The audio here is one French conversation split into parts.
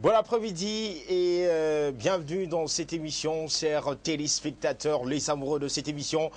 Bon après-midi et bienvenue dans cette émission, chers téléspectateurs, les amoureux de cette émission.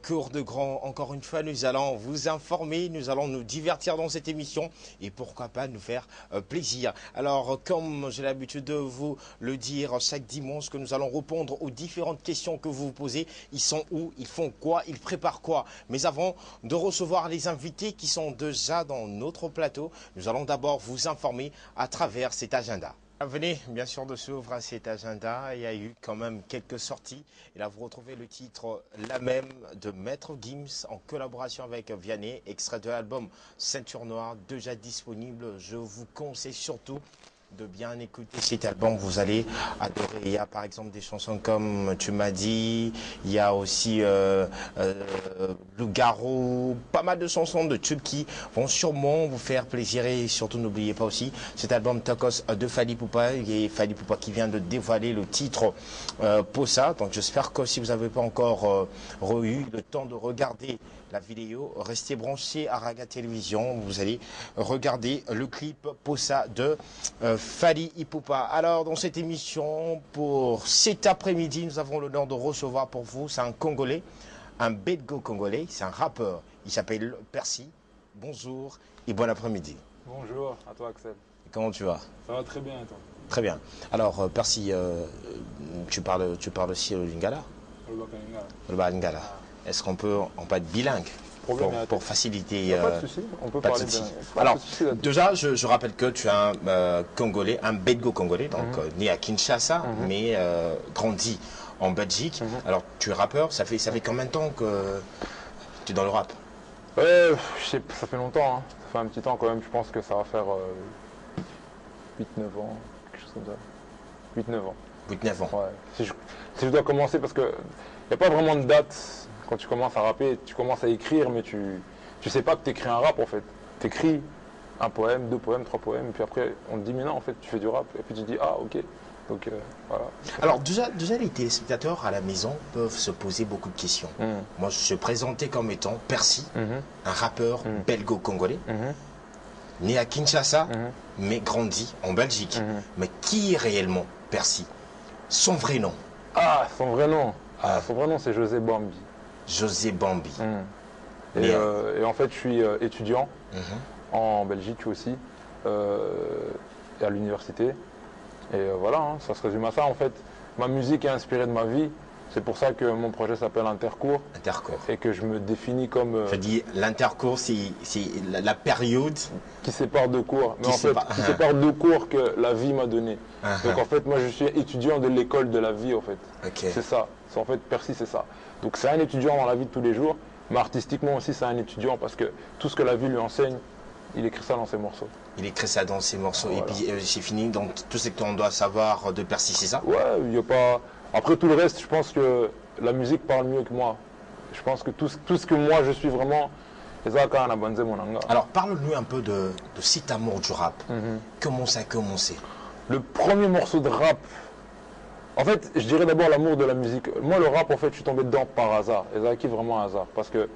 Cours de grand, encore une fois, nous allons vous informer, nous allons nous divertir dans cette émission et pourquoi pas nous faire plaisir. Alors, comme j'ai l'habitude de vous le dire chaque dimanche, que nous allons répondre aux différentes questions que vous vous posez. Ils sont où? Ils font quoi? Ils préparent quoi? Mais avant de recevoir les invités qui sont déjà dans notre plateau, nous allons d'abord vous informer à travers cet agenda. Venez bien sûr de s'ouvrir à cet agenda, il y a eu quand même quelques sorties. Et là vous retrouvez le titre La Même de Maître Gims en collaboration avec Vianney, extrait de l'album Ceinture Noire, déjà disponible. Je vous conseille surtout de bien écouter cet album, vous allez adorer. Il y a par exemple des chansons comme Tu m'as dit, il y a aussi Loup-garou, pas mal de chansons de tubes qui vont sûrement vous faire plaisir. Et surtout n'oubliez pas aussi cet album Tacos de Fally Ipupa, et Fally Ipupa qui vient de dévoiler le titre Posa. Donc j'espère que si vous n'avez pas encore eu le temps de regarder la vidéo, restez branchés à Raga Télévision, vous allez regarder le clip Posa de Fally Ipupa. Alors dans cette émission, pour cet après-midi, nous avons l'honneur de recevoir pour vous, c'est un Congolais, un Belgo congolais, c'est un rappeur, il s'appelle Percy. Bonjour et bon après-midi. Bonjour, à toi Axel. Comment tu vas? Ça va très bien et toi? Très bien. Alors Percy, tu parles aussi le lingala? Le lingala. Est-ce qu'on peut être bilingue pour faciliter? Pas de souci, on peut pas de parler souci. de... Alors, déjà, je rappelle que tu es un Congolais, un Belgo congolais, donc né à Kinshasa, mais grandi en Belgique. Alors, tu es rappeur, ça fait combien de temps que tu es dans le rap? Ça fait longtemps, hein. Ça fait un petit temps quand même, je pense que ça va faire 8-9 ans, quelque chose comme ça. 8-9 ans. 8-9 ans. Ouais. Si je dois commencer, parce qu'il n'y a pas vraiment de date. Quand tu commences à rapper, tu commences à écrire, mais tu sais pas que tu écris un rap en fait. Tu écris un poème, 2 poèmes, 3 poèmes, et puis après on te dit mais non en fait tu fais du rap, et puis tu dis ah ok. Donc voilà. Alors déjà les téléspectateurs à la maison peuvent se poser beaucoup de questions. Moi je suis présenté comme étant Percy, un rappeur belgo-congolais, né à Kinshasa, mais grandi en Belgique. Mais qui est réellement Percy? Son vrai nom? Ah, son vrai nom c'est José Bambi. José Bambi. Et en fait, je suis étudiant en Belgique aussi, et à l'université. Et voilà, hein, ça se résume à ça. En fait, ma musique est inspirée de ma vie. C'est pour ça que mon projet s'appelle Intercours. Intercours. Et que je me définis comme... Je dis l'intercours, c'est la période... Qui sépare 2 cours. Mais en fait, qui sépare 2 cours que la vie m'a donné. Donc en fait, moi je suis étudiant de l'école de la vie en fait. C'est ça. En fait, Percy, c'est ça. Donc c'est un étudiant dans la vie de tous les jours, mais artistiquement aussi c'est un étudiant parce que tout ce que la vie lui enseigne, il écrit ça dans ses morceaux. Il écrit ça dans ses morceaux. Voilà. Et puis c'est fini, donc tout ce qu'on doit savoir de Percy, c'est ça? Ouais, il n'y a pas... Après tout le reste, je pense que la musique parle mieux que moi. Je pense que tout ce que moi je suis vraiment... Alors parle-nous un peu de cet amour du rap. Comment ça a commencé? Le premier morceau de rap... En fait, je dirais d'abord l'amour de la musique. Moi, le rap, en fait, je suis tombé dedans par hasard. Et ça a acquis vraiment un hasard. Parce que,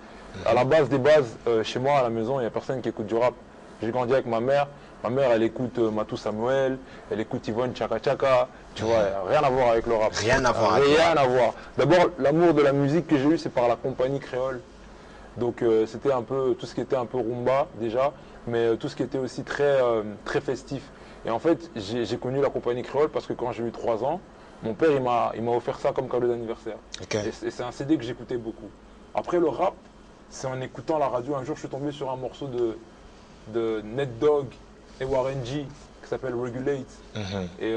à la base des bases, chez moi, à la maison, il n'y a personne qui écoute du rap. J'ai grandi avec ma mère. Ma mère, elle écoute Matou Samuel, elle écoute Yvonne Chaka Chaka. Tu vois, rien à voir avec le rap. Rien à voir. Rien à voir. D'abord, l'amour de la musique que j'ai eu, c'est par la compagnie créole. Donc, c'était un peu tout ce qui était un peu rumba, déjà, mais tout ce qui était aussi très, très festif. Et en fait, j'ai connu la compagnie créole parce que quand j'ai eu 3 ans, mon père, il m'a offert ça comme cadeau d'anniversaire. Et c'est un CD que j'écoutais beaucoup. Après, le rap, c'est en écoutant la radio. Un jour, je suis tombé sur un morceau de Ned Dogg et Warren G qui s'appelle Regulate. Et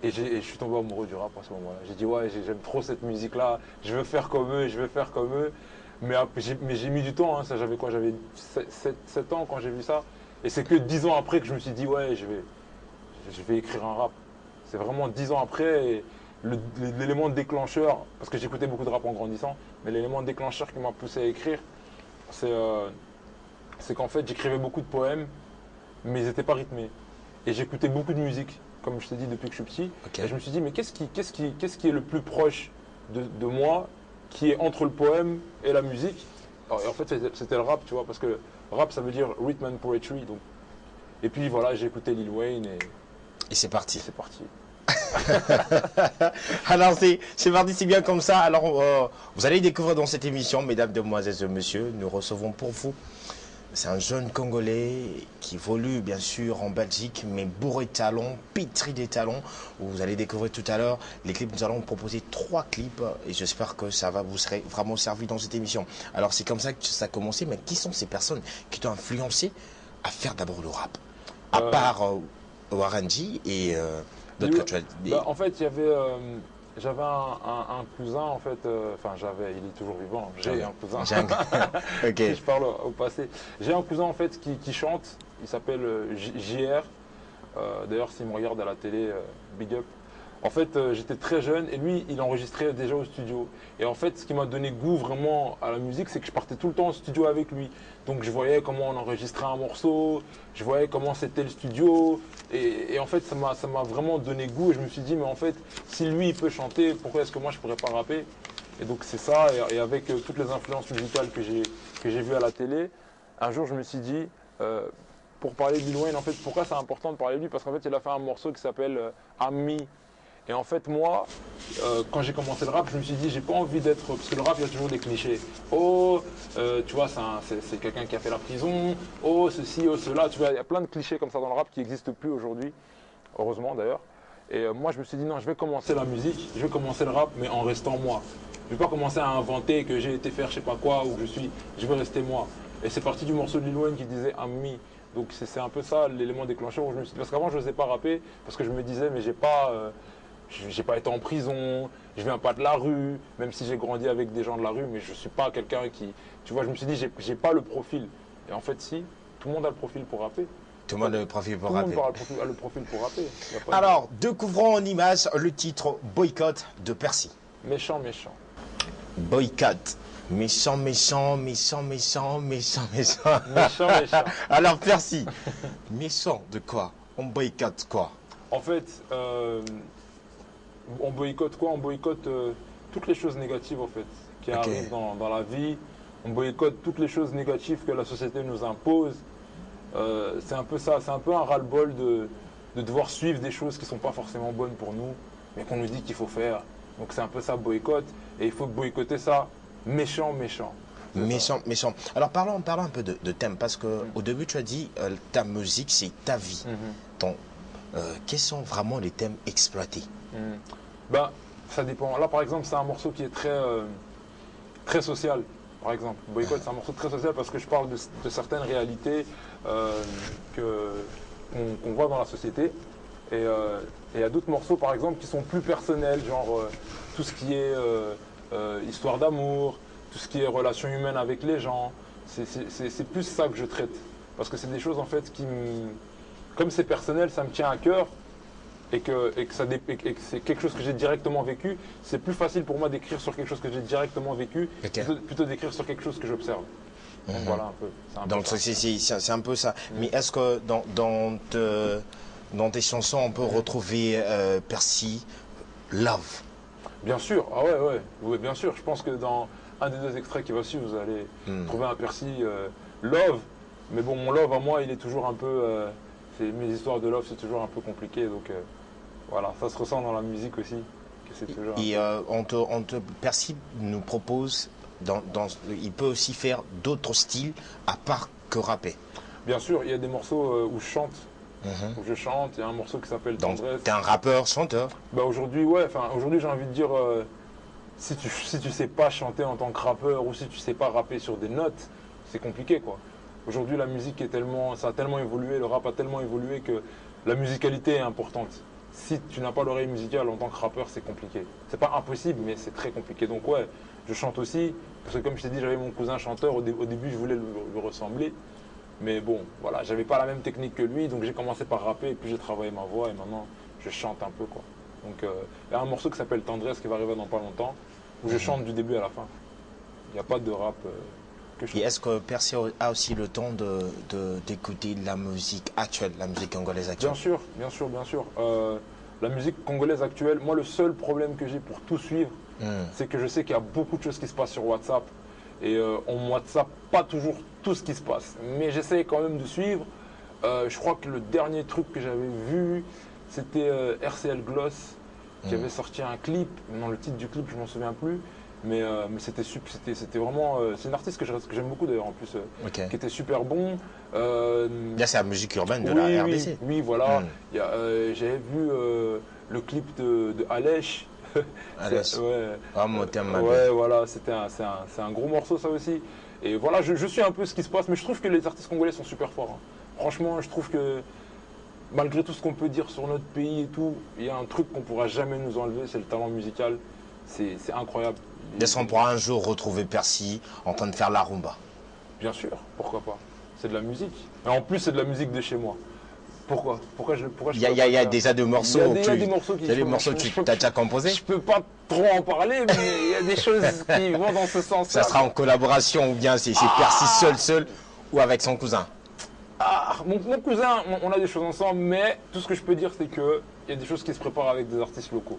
je suis tombé amoureux du rap à ce moment-là. J'ai dit, ouais, j'aime trop cette musique-là. Je veux faire comme eux, je veux faire comme eux. Mais j'ai mis du temps. Hein. J'avais quoi? J'avais 7 ans quand j'ai vu ça. Et c'est que 10 ans après que je me suis dit, ouais, je vais écrire un rap. C'est vraiment 10 ans après, l'élément déclencheur, parce que j'écoutais beaucoup de rap en grandissant, mais l'élément déclencheur qui m'a poussé à écrire, c'est qu'en fait j'écrivais beaucoup de poèmes, mais ils n'étaient pas rythmés. Et j'écoutais beaucoup de musique, comme je t'ai dit depuis que je suis petit. Et je me suis dit, mais qu'est-ce qui est le plus proche de moi, qui est entre le poème et la musique? Et en fait c'était le rap, tu vois, parce que rap ça veut dire rhythm and poetry. Donc. Et puis voilà, j'ai écouté Lil Wayne Et c'est parti. C'est parti. Alors c'est parti, c'est bien comme ça. Alors vous allez découvrir dans cette émission, mesdames, demoiselles et messieurs, nous recevons pour vous. C'est un jeune Congolais qui évolue bien sûr en Belgique, mais bourré de talents, pétri des talents. Vous allez découvrir tout à l'heure les clips. Nous allons vous proposer 3 clips et j'espère que ça va vous serez vraiment servi dans cette émission. Alors c'est comme ça que ça a commencé, mais qui sont ces personnes qui t'ont influencé à faire d'abord le rap? À part Warren G et d'autres que tu as dit. En fait, j'avais un cousin, en fait, il est toujours vivant, j'ai un cousin, Okay. je parle au passé. J'ai un cousin, en fait, qui chante, il s'appelle JR, d'ailleurs, s'il me regarde à la télé, big up. En fait, j'étais très jeune et lui, il enregistrait déjà au studio. Et en fait, ce qui m'a donné goût vraiment à la musique, c'est que je partais tout le temps au studio avec lui. Donc je voyais comment on enregistrait un morceau, je voyais comment c'était le studio. Et en fait, ça m'a vraiment donné goût et je me suis dit, mais en fait, si lui, il peut chanter, pourquoi est-ce que moi, je ne pourrais pas rapper? Et donc c'est ça, et avec toutes les influences musicales que j'ai vues à la télé, un jour, je me suis dit, pour parler de Lil Wayne, en fait, pourquoi c'est important de parler de lui? Parce qu'en fait, il a fait un morceau qui s'appelle Ami. Et en fait, moi, quand j'ai commencé le rap, je me suis dit, j'ai pas envie d'être. Parce que le rap, il y a toujours des clichés. Oh, tu vois, c'est quelqu'un qui a fait la prison. Oh, ceci, oh, cela. Tu vois, il y a plein de clichés comme ça dans le rap qui n'existent plus aujourd'hui. Heureusement d'ailleurs. Et moi, je me suis dit, non, je vais commencer la musique, je vais commencer le rap, mais en restant moi. Je ne vais pas commencer à inventer que j'ai été faire je sais pas quoi ou que je vais rester moi. Et c'est parti du morceau de Lil Wayne qui disait Ami. Donc c'est un peu ça l'élément déclencheur où je me suis dit. Parce qu'avant, je n'osais pas rapper parce que je me disais, mais j'ai pas été en prison, je viens pas de la rue, même si j'ai grandi avec des gens de la rue, mais je suis pas quelqu'un qui. Tu vois, je me suis dit, j'ai pas le profil. Et en fait, si, tout le monde a le profil pour rapper. Tout le monde a le profil pour rapper. Tout le monde a le profil pour rapper. Alors, découvrons en image le titre Boycott de Percy. Méchant, méchant. Boycott. Méchant, méchant, méchant, méchant, méchant, méchant. Méchant, méchant. Alors, Percy, méchant de quoi? On boycotte quoi? En fait, on boycotte quoi? On boycotte toutes les choses négatives en fait qui arrivent dans la vie. On boycotte toutes les choses négatives que la société nous impose. C'est un peu ça, c'est un peu un ras-le-bol de devoir suivre des choses qui ne sont pas forcément bonnes pour nous, mais qu'on nous dit qu'il faut faire. Donc c'est un peu ça, boycott, et il faut boycotter ça, méchant, méchant. Méchant, méchant. Alors parlons un peu de thème, parce qu'au début tu as dit ta musique c'est ta vie. Donc, quels sont vraiment les thèmes exploités? Ben, ça dépend. Là par exemple c'est un morceau qui est très social. Par exemple, Boycott, c'est un morceau très social parce que je parle de certaines réalités qu'on voit dans la société. Et il y a d'autres morceaux, par exemple, qui sont plus personnels, genre tout ce qui est histoire d'amour, tout ce qui est relations humaines avec les gens. C'est plus ça que je traite. Parce que c'est des choses, en fait, comme c'est personnel, ça me tient à cœur. Et que c'est quelque chose que j'ai directement vécu, c'est plus facile pour moi d'écrire sur quelque chose que j'ai directement vécu, plutôt d'écrire sur quelque chose que j'observe. Donc voilà un peu. Donc c'est un peu ça. Mais est-ce que dans tes chansons, on peut retrouver Percy Love? Bien sûr, ouais, bien sûr. Je pense que dans un des 2 extraits qui va suivre, vous allez trouver un Percy Love. Mais bon, mon Love à moi, il est toujours un peu... mes histoires de Love, c'est toujours un peu compliqué, donc... Voilà, ça se ressent dans la musique aussi. Percy nous propose, il peut aussi faire d'autres styles à part que rapper. Bien sûr, il y a des morceaux où je chante. Où je chante, il y a un morceau qui s'appelle Tendresse. T'es un rappeur, chanteur? Bah aujourd'hui, aujourd'hui j'ai envie de dire, si tu sais pas chanter en tant que rappeur ou si tu sais pas rapper sur des notes, c'est compliqué quoi. Aujourd'hui la musique ça a tellement évolué, le rap a tellement évolué que la musicalité est importante. Si tu n'as pas l'oreille musicale en tant que rappeur, c'est compliqué. C'est pas impossible, mais c'est très compliqué. Donc ouais, je chante aussi, parce que comme je t'ai dit, j'avais mon cousin chanteur, au début je voulais lui ressembler. Mais bon, voilà, j'avais pas la même technique que lui, donc j'ai commencé par rapper, et puis j'ai travaillé ma voix, et maintenant je chante un peu quoi. Donc il y a un morceau qui s'appelle Tendresse qui va arriver dans pas longtemps, où je chante du début à la fin. Il n'y a pas de rap que je chante. Et est-ce que Percy a aussi le temps d'écouter la musique actuelle, la musique congolaise actuelle? Bien sûr, bien sûr, bien sûr. La musique congolaise actuelle, moi le seul problème que j'ai pour tout suivre, c'est que je sais qu'il y a beaucoup de choses qui se passent sur WhatsApp. Et on WhatsApp pas toujours tout ce qui se passe. Mais j'essaie quand même de suivre. Je crois que le dernier truc que j'avais vu, c'était RCL Gloss qui avait sorti un clip. Non, le titre du clip, je m'en souviens plus. Mais c'était vraiment. C'est une artiste que j'aime beaucoup d'ailleurs en plus, qui était super bon. Là, c'est la musique urbaine de oui, la oui, RDC. oui, voilà. J'avais vu le clip de Alèche. Alès. Ouais, Ah, mon terme, ma ouais, belle. voilà, c'est un gros morceau ça aussi. Et voilà, je suis un peu ce qui se passe, mais je trouve que les artistes congolais sont super forts, hein. Franchement, je trouve que malgré tout ce qu'on peut dire sur notre pays et tout, il y a un truc qu'on pourra jamais nous enlever, c'est le talent musical. C'est incroyable. Est-ce qu'on pourra un jour retrouver Percy en train de faire la rumba? Bien sûr, pourquoi pas. C'est de la musique. Et en plus, c'est de la musique de chez moi. Pourquoi Il y a déjà des morceaux. Il y a des morceaux qui. Il y a des morceaux que tu as déjà composés. Je peux pas trop en parler, mais il y a des choses qui vont dans ce sens-là. Ça sera en collaboration ou bien c'est Percy seul ou avec son cousin? Ah, mon cousin, on a des choses ensemble, mais tout ce que je peux dire, c'est qu'il y a des choses qui se préparent avec des artistes locaux.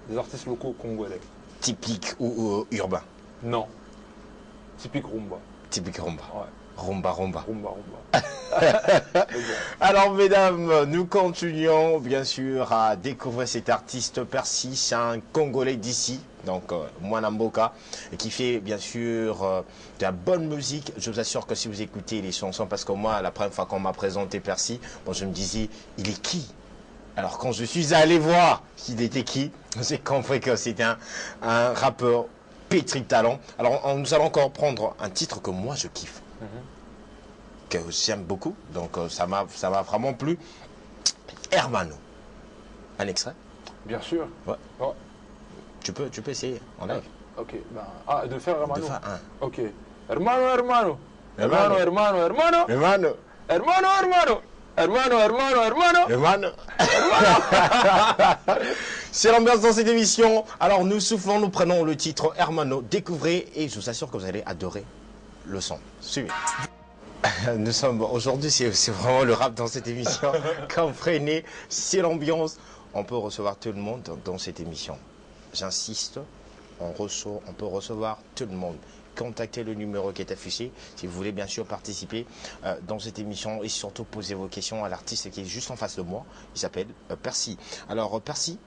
Des artistes locaux congolais. Typique ou urbain? Non. Typique rumba. Typique rumba. Ouais. Rumba. Rumba. Alors mesdames, nous continuons bien sûr à découvrir cet artiste Percy, c'est un Congolais d'ici, donc Mwanamboka, et qui fait bien sûr de la bonne musique. Je vous assure que si vous écoutez les chansons, parce que moi la première fois qu'on m'a présenté Percy, bon, je me disais, il est qui? Alors quand je suis allé voir qu'il était qui, j'ai compris que c'était un rappeur pétri de talent. Alors nous allons encore prendre un titre que moi je kiffe. Que j'aime beaucoup, donc ça m'a vraiment plu. Hermano. Un extrait? Bien sûr. Ouais. Ouais. Tu peux essayer en live. Ok, de faire Hermano. De faire un. Ok. Hermano. Hermano. C'est l'ambiance dans cette émission. Alors nous soufflons, nous prenons le titre Hermano. Découvrez et je vous assure que vous allez adorer le son. Suivez. Nous sommes aujourd'hui, c'est vraiment le rap dans cette émission. Comprenez, c'est l'ambiance. On peut recevoir tout le monde dans cette émission. J'insiste, on peut recevoir tout le monde. Contactez le numéro qui est affiché si vous voulez bien sûr participer dans cette émission et surtout poser vos questions à l'artiste qui est juste en face de moi. Il s'appelle Percy. Alors Percy,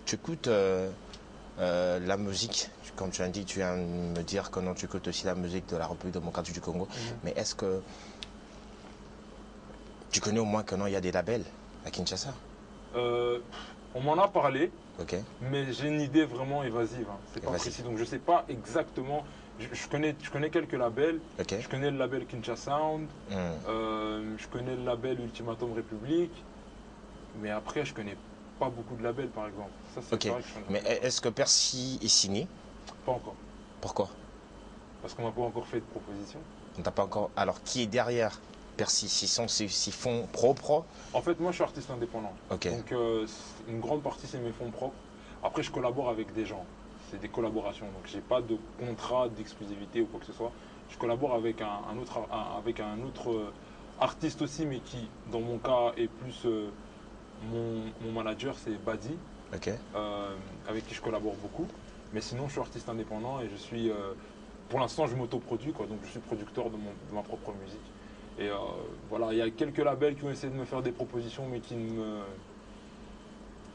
tu écoutes la musique, comme tu as dit, tu viens de me dire que non, tu écoutes aussi la musique de la République démocratique du Congo. Mais est-ce que tu connais au moins que non, il y a des labels à Kinshasa? On m'en a parlé, Okay. mais j'ai une idée vraiment évasive, hein. C'est pas précis, donc je sais pas exactement. Je connais quelques labels. Okay. Je connais le label Kinshasa Sound, je connais le label Ultimatum République, mais après je connais pas beaucoup de labels par exemple. Ça, c'est Okay. vrai que je connais. Mais est-ce que Percy est signé? Pas encore. Pourquoi? Parce qu'on m'a pas encore fait de proposition. On t'a pas encore. Alors qui est derrière Percy? S'ils font propre? En fait, moi je suis artiste indépendant. Okay. Donc une grande partie c'est mes fonds propres. Après je collabore avec des gens. C'est des collaborations. Donc j'ai pas de contrat d'exclusivité ou quoi que ce soit. Je collabore avec un autre artiste aussi, mais qui dans mon cas est plus mon manager, c'est Badi. Okay. Avec qui je collabore beaucoup. Mais sinon je suis artiste indépendant et je suis pour l'instant je m'autoproduis quoi. Donc je suis producteur de ma propre musique. Et voilà, il y a quelques labels qui ont essayé de me faire des propositions mais qui ne me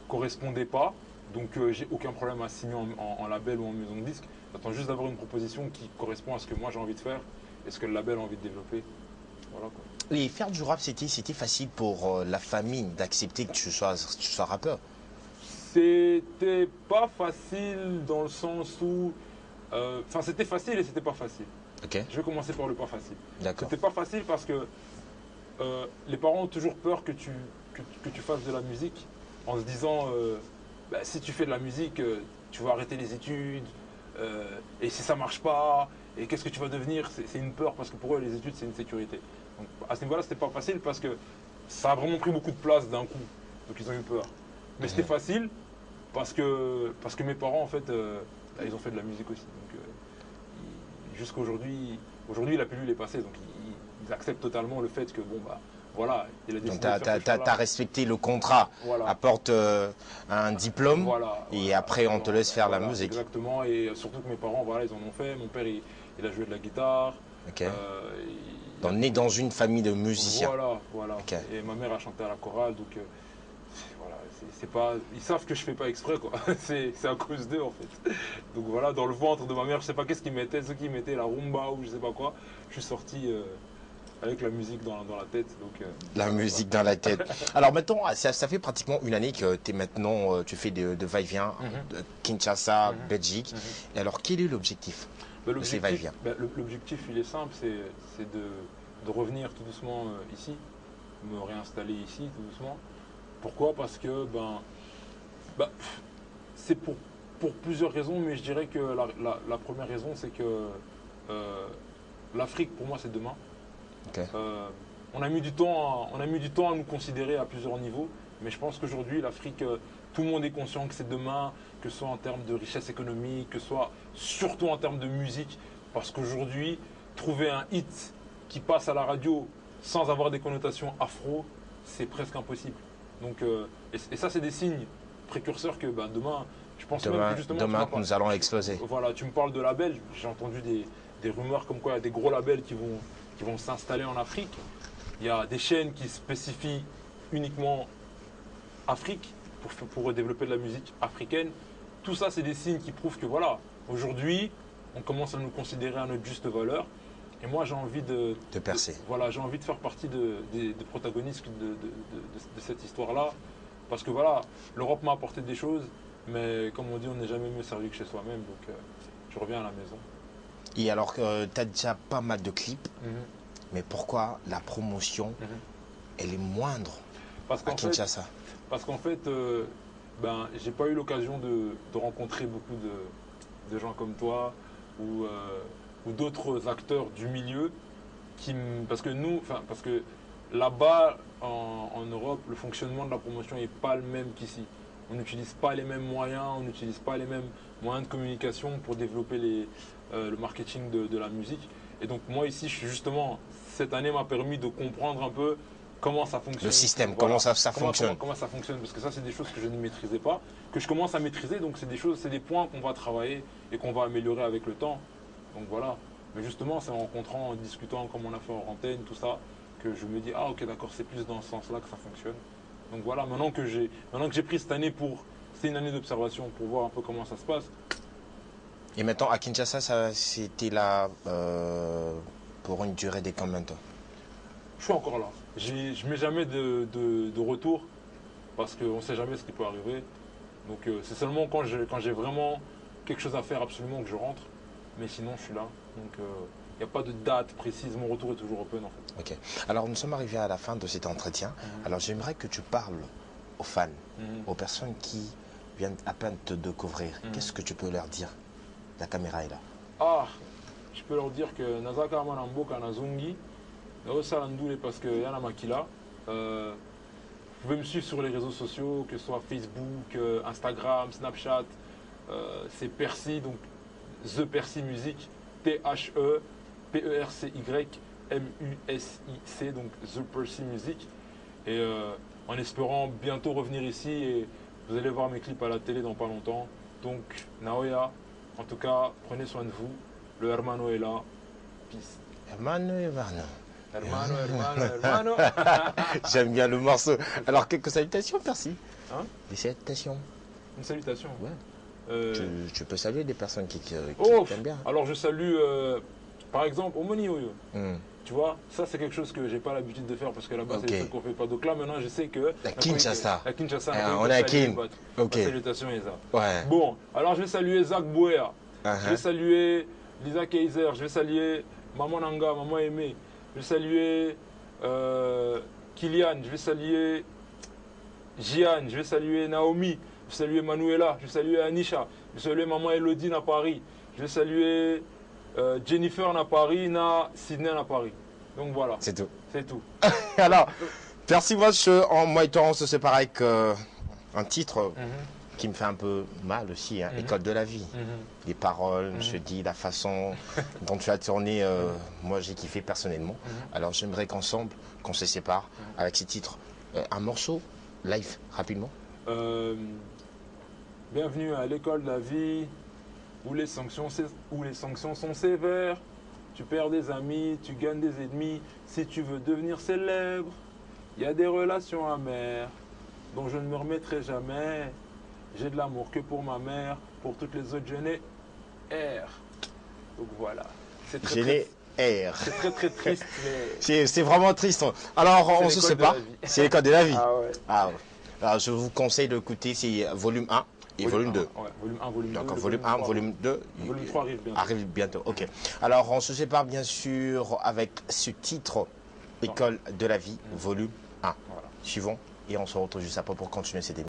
correspondaient pas. Donc j'ai aucun problème à signer en label ou en maison de disque. J'attends juste d'avoir une proposition qui correspond à ce que moi j'ai envie de faire et ce que le label a envie de développer. Voilà quoi. Et faire du rap, c'était facile pour la famille d'accepter que tu sois rappeur? C'était pas facile dans le sens où... Enfin c'était facile et c'était pas facile. Okay. Je vais commencer par le pas facile. D'accord. C'était pas facile parce que les parents ont toujours peur que tu fasses de la musique en se disant si tu fais de la musique, tu vas arrêter les études et si ça marche pas, et qu'est-ce que tu vas devenir? C'est une peur parce que pour eux les études c'est une sécurité. Donc à ce niveau-là c'était pas facile parce que ça a vraiment pris beaucoup de place d'un coup. Donc ils ont eu peur. Mais c'était facile parce que mes parents en fait ils ont fait de la musique aussi. Donc jusqu'à aujourd'hui la pilule est passée, donc ils acceptent totalement le fait que bon bah voilà, il a décidé donc tu as respecté le contrat, voilà. Apporte un diplôme, voilà, et voilà, après on te laisse faire la musique. Exactement, et surtout que mes parents voilà, ils en ont fait, mon père il a joué de la guitare. Okay. On est dans une famille de musiciens. Voilà. Okay. Et ma mère a chanté à la chorale, donc c'est pas, ils savent que je fais pas exprès quoi. C'est à cause d'eux en fait. Donc voilà, dans le ventre de ma mère, je sais pas qu'est-ce qu'ils mettaient, ceux qui mettaient la rumba ou je sais pas quoi. Je suis sorti avec la musique dans la tête. Donc, La musique dans la tête. Alors maintenant, ça fait pratiquement une année que tu es maintenant, tu fais de va-et-vient, de Kinshasa, Belgique. Et alors, quel est l'objectif de ces va-et-vient? L'objectif, il est simple, c'est de revenir tout doucement ici, me réinstaller ici tout doucement. Pourquoi? Parce que c'est pour plusieurs raisons, mais je dirais que la première raison, c'est que l'Afrique, pour moi, c'est demain. Okay. On a mis du temps à nous considérer à plusieurs niveaux, mais je pense qu'aujourd'hui, l'Afrique, tout le monde est conscient que c'est demain, que ce soit en termes de richesse économique, que ce soit surtout en termes de musique, parce qu'aujourd'hui, trouver un hit qui passe à la radio sans avoir des connotations afro, c'est presque impossible. Donc, et ça, c'est des signes précurseurs que demain, je pense même que justement... Demain, nous allons exploser. Voilà, tu me parles de labels, j'ai entendu des rumeurs comme quoi il y a des gros labels qui vont s'installer en Afrique. Il y a des chaînes qui spécifient uniquement Afrique pour développer de la musique africaine. Tout ça, c'est des signes qui prouvent que voilà, aujourd'hui, on commence à nous considérer à notre juste valeur. Et moi, j'ai envie de percer. Voilà, j'ai envie de faire partie des protagonistes de cette histoire-là. Parce que voilà, l'Europe m'a apporté des choses, mais comme on dit, on n'est jamais mieux servi que chez soi-même. Donc, je reviens à la maison. Et alors, tu as déjà pas mal de clips, mais pourquoi la promotion, elle est moindre à Kinshasa? Parce qu'en fait, j'ai pas eu l'occasion de rencontrer beaucoup de gens comme toi ou d'autres acteurs du milieu parce que là-bas en Europe, le fonctionnement de la promotion n'est pas le même qu'ici. On n'utilise pas les mêmes moyens, on n'utilise pas les mêmes moyens de communication pour développer le marketing de la musique. Et donc moi ici, cette année m'a permis de comprendre un peu comment ça fonctionne. Le système, voilà, comment ça fonctionne. Comment ça fonctionne, parce que ça, c'est des choses que je ne maîtrisais pas, que je commence à maîtriser. Donc c'est des points qu'on va travailler et qu'on va améliorer avec le temps. Donc voilà. Mais justement, c'est en rencontrant, en discutant comme on a fait en antenne, tout ça, que je me dis, ah ok, d'accord, c'est plus dans ce sens-là que ça fonctionne. Donc voilà, maintenant que j'ai pris cette année c'est une année d'observation pour voir un peu comment ça se passe. Et maintenant, à Kinshasa, c'était là pour une durée de combien de temps? Je suis encore là. Je ne mets jamais de retour parce qu'on ne sait jamais ce qui peut arriver. Donc c'est seulement quand j'ai vraiment quelque chose à faire absolument que je rentre. Mais sinon, je suis là. Donc il n'y a pas de date précise. Mon retour est toujours open en fait. Ok. Alors nous sommes arrivés à la fin de cet entretien. Alors j'aimerais que tu parles aux fans, aux personnes qui viennent à peine te découvrir. Qu'est-ce que tu peux leur dire? La caméra est là. Ah, je peux leur dire que Nazaka Manambo Kanazungi, parce que Yana Makila. Vous pouvez me suivre sur les réseaux sociaux, que ce soit Facebook, Instagram, Snapchat. C'est Percy, donc The Percy Music, T-H-E, P-E-R-C-Y, M-U-S-I-C, donc The Percy Music. Et en espérant bientôt revenir ici, et vous allez voir mes clips à la télé dans pas longtemps. Donc, Naoya, en tout cas, prenez soin de vous. Le hermano est là. Peace. Hermano. Hermano. J'aime bien le morceau. Alors, quelques salutations, Percy. Hein? Des salutations. Une salutation. Ouais. Tu peux saluer des personnes qui t'aiment bien. Alors, je salue, par exemple, Omoni Oyo. Tu vois, ça c'est quelque chose que j'ai pas l'habitude de faire parce que là-bas c'est des trucs qu'on fait pas. Donc là maintenant je sais que la Kinshasa. On est à Kin. Ok. Salutations Eza. Ouais. Bon, alors je vais saluer Zach Bouer. Je vais saluer Lisa Kaiser. Je vais saluer Maman Nanga, Maman Aimé. Je vais saluer Kylian. Je vais saluer Jian. Je vais saluer Naomi. Je vais saluer Manuela. Je vais saluer Anisha. Je vais saluer Maman Elodine à Paris. Je vais saluer Jennifer à Paris, Sydney à Paris. Donc voilà. C'est tout. C'est tout. Alors, Percy Watch, en moi et toi, on se sépare avec un titre qui me fait un peu mal aussi, hein, École de la vie. Les paroles, je dis, la façon dont tu as tourné, moi j'ai kiffé personnellement. Alors j'aimerais qu'ensemble, qu'on se sépare avec ces titres. Un morceau, live, rapidement. Bienvenue à l'école de la vie. Où les sanctions sont sévères, tu perds des amis, tu gagnes des ennemis. Si tu veux devenir célèbre, il y a des relations amères. dont je ne me remettrai jamais. J'ai de l'amour que pour ma mère, pour toutes les autres, je n'ai R. Donc voilà. C'est très, Je n'ai R. c'est très très triste, mais C'est vraiment triste. Alors, on se l'école de sépare. la vie. C'est les codes de la vie. ah ouais. Ah, ouais. Alors, je vous conseille d'écouter, c'est volume 1 et volume 2. Ouais, volume 1, volume 2. Donc, volume 1, volume 2. Volume 3 arrive bientôt. Arrive bientôt, ok. Alors, on se sépare bien sûr avec ce titre, École de la vie, volume 1. Voilà. Suivons et on se retrouve juste après pour continuer cette émission.